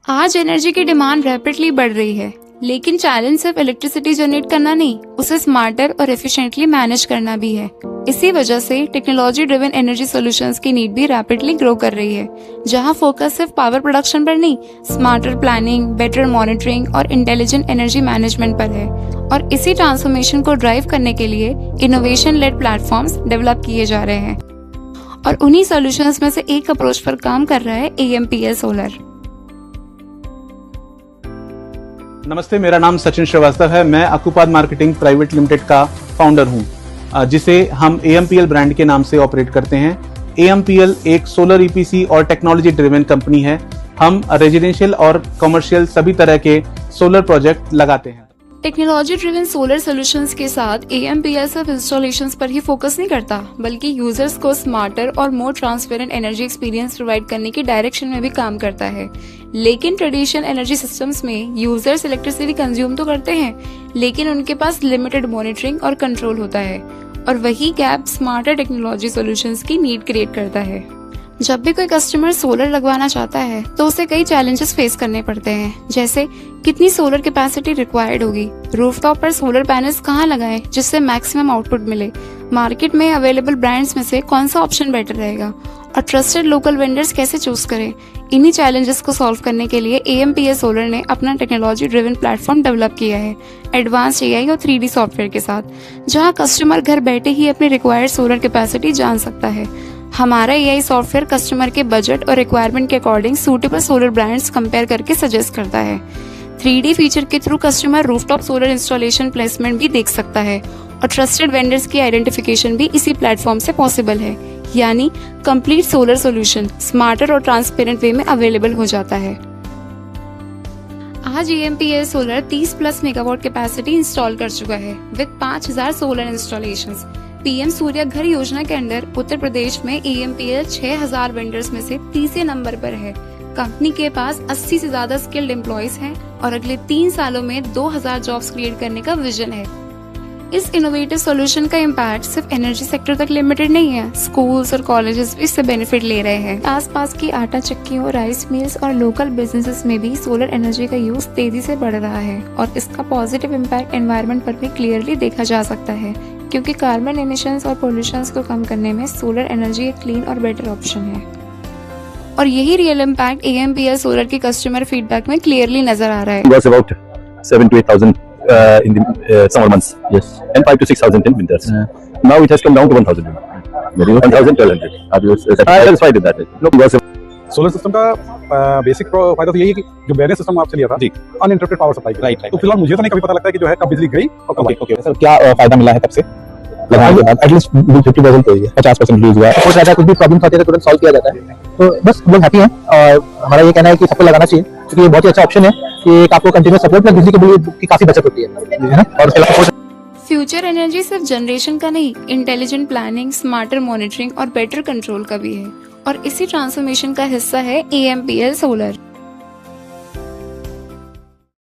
आज एनर्जी की demand rapidly बढ़ रही है, लेकिन चैलेंज सिर्फ इलेक्ट्रिसिटी जनरेट करना नहीं, उसे स्मार्टर और एफिशिएंटली मैनेज करना भी है। इसी वजह से टेक्नोलॉजी ड्रिवन एनर्जी सॉल्यूशंस की नीड भी रैपिडली ग्रो कर रही है, जहां फोकस सिर्फ पावर प्रोडक्शन पर नहीं, स्मार्टर प्लानिंग, बेटर मॉनिटरिंग और इंटेलिजेंट एनर्जी मैनेजमेंट पर है। और इसी ट्रांसफॉर्मेशन को ड्राइव करने के लिए इनोवेशन लेड प्लेटफॉर्म्स डेवलप किए जा रहे हैं, और उन्हीं सॉल्यूशंस में से एक अप्रोच पर काम कर रहा है AMPL सोलर। नमस्ते, मेरा नाम सचिन श्रीवास्तव है। मैं अकुपाद मार्केटिंग प्राइवेट लिमिटेड का फाउंडर हूं, जिसे हम AMPL ब्रांड के नाम से ऑपरेट करते हैं। AMPL एक सोलर EPC और टेक्नोलॉजी ड्रिवन कंपनी है। हम रेजिडेंशियल और कमर्शियल सभी तरह के सोलर प्रोजेक्ट लगाते हैं। टेक्नोलॉजी ड्रिवन सोलर सॉल्यूशंस के साथ AMPL सिर्फ इंस्टॉलेशंस पर ही फोकस नहीं करता, बल्कि यूजर्स को स्मार्टर और more transparent energy experience provide करने की डायरेक्शन में भी काम करता है। लेकिन ट्रेडिशनल एनर्जी सिस्टम्स में यूजर्स इलेक्ट्रिसिटी कंज्यूम तो करते हैं, लेकिन उनके पास लिमिटेड मॉनिटरिंग और कंट्रोल होता है, और वही गैप स्मार्टर टेक्नोलॉजी सॉल्यूशंस की नीड क्रिएट करता है। जब भी कोई कस्टमर सोलर लगवाना चाहता है तो उसे कई चैलेंजेस फेस करने पड़ते हैं, जैसे कितनी सोलर कैपेसिटी रिक्वायर्ड होगी, रूफटॉप पर सोलर पैनल्स कहाँ लगाएं जिससे मैक्सिमम आउटपुट मिले, मार्केट में अवेलेबल ब्रांड्स में से कौन सा ऑप्शन बेटर रहेगा, और ट्रस्टेड लोकल वेंडर्स कैसे चूज करें। इन्हीं चैलेंजेस को सॉल्व करने के लिए AMPL सोलर ने अपना टेक्नोलॉजी ड्रिवन प्लेटफॉर्म डेवलप किया है, एडवांस AI और 3D सॉफ्टवेयर के साथ, जहां कस्टमर घर बैठे ही अपनी रिक्वायर्ड सोलर कैपेसिटी जान सकता है। हमारा AI सॉफ्टवेयर कस्टमर के बजट और रिक्वायरमेंट के according suitable solar brands compare करके सजेस्ट करता है। 3D फीचर के through customer rooftop solar installation placement भी देख सकता है, और ट्रस्टेड वेंडर्स की आइडेंटिफिकेशन भी इसी प्लेटफॉर्म से पॉसिबल है। यानी कंप्लीट सोलर सॉल्यूशन स्मार्टर और ट्रांसपेरेंट वे में अवेलेबल हो जाता है। आज AMPL solar 30+ megawatt capacity install कर चुका है विद 5000 सोलर इंस्टॉलेशंस। PM सूर्य घर योजना के अंडर उत्तर प्रदेश में AMPL 6000 वेंडर्स में से तीसरे नंबर पर है। कंपनी के पास 80 से ज्यादा स्किल्ड एम्प्लॉयज हैं, और अगले 3 सालों में 2000 जॉब्स क्रिएट करने का विजन है। इस इनोवेटिव सॉल्यूशन का इम्पैक्ट सिर्फ एनर्जी सेक्टर तक लिमिटेड नहीं है, स्कूल्स और कॉलेजेस भी इससे बेनिफिट ले रहे हैं। आसपास की आटा चक्कियों, राइस मिल्स और लोकल बिजनेसेस में भी सोलर एनर्जी का यूज तेजी से बढ़ रहा है, और इसका पॉजिटिव इम्पैक्ट एनवायरनमेंट पर भी क्लियरली देखा जा सकता है, क्योंकि कार्बन एमिशंस और पोल्यूशन को कम करने में सोलर एनर्जी एक क्लीन और बेटर ऑप्शन है। और यही रियल इम्पैक्ट AMPL सोलर के कस्टमर फीडबैक में क्लियरली नजर आ रहा है। It was about 7,000 to 8,000 in the summer months. Yes. And 5,000 to 6,000 in winters. Now it has come down to 1,000. 1,200. Are you satisfied with that? No. Solar system का basic फायदा तो यही है कि जो बैरियर सिस्टम आपसे लिया था जी, अनइंटरप्टेड पावर सप्लाई। राइट। तो फिलहाल मुझे तो नहीं कभी पता लगता है कि जो है कब बिजली गई और कब आई। ओके सर, क्या फायदा मिला है तब से? एटलीस्ट 50% हो गया, 50% रिलीज हुआ है। हो जाता है, कुछ भी प्रॉब्लम आती है तो तुरंत सॉल्व किया जाता है। तो बस हम लोग हैप्पी हैं, और हमारा ये कहना है कि सबको लगाना चाहिए, क्योंकि ये बहुत ही अच्छा ऑप्शन है कि आपको कंटिन्यूस सपोर्ट में बिजली के बिल की काफी बचत होती है ना। और फ्यूचर एनर्जी सिर्फ जनरेशन का नहीं, इंटेलिजेंट प्लानिंग, स्मार्टर मॉनिटरिंग और बेटर कंट्रोल का भी है, और इसी ट्रांसफॉर्मेशन का हिस्सा है AMPL सोलर।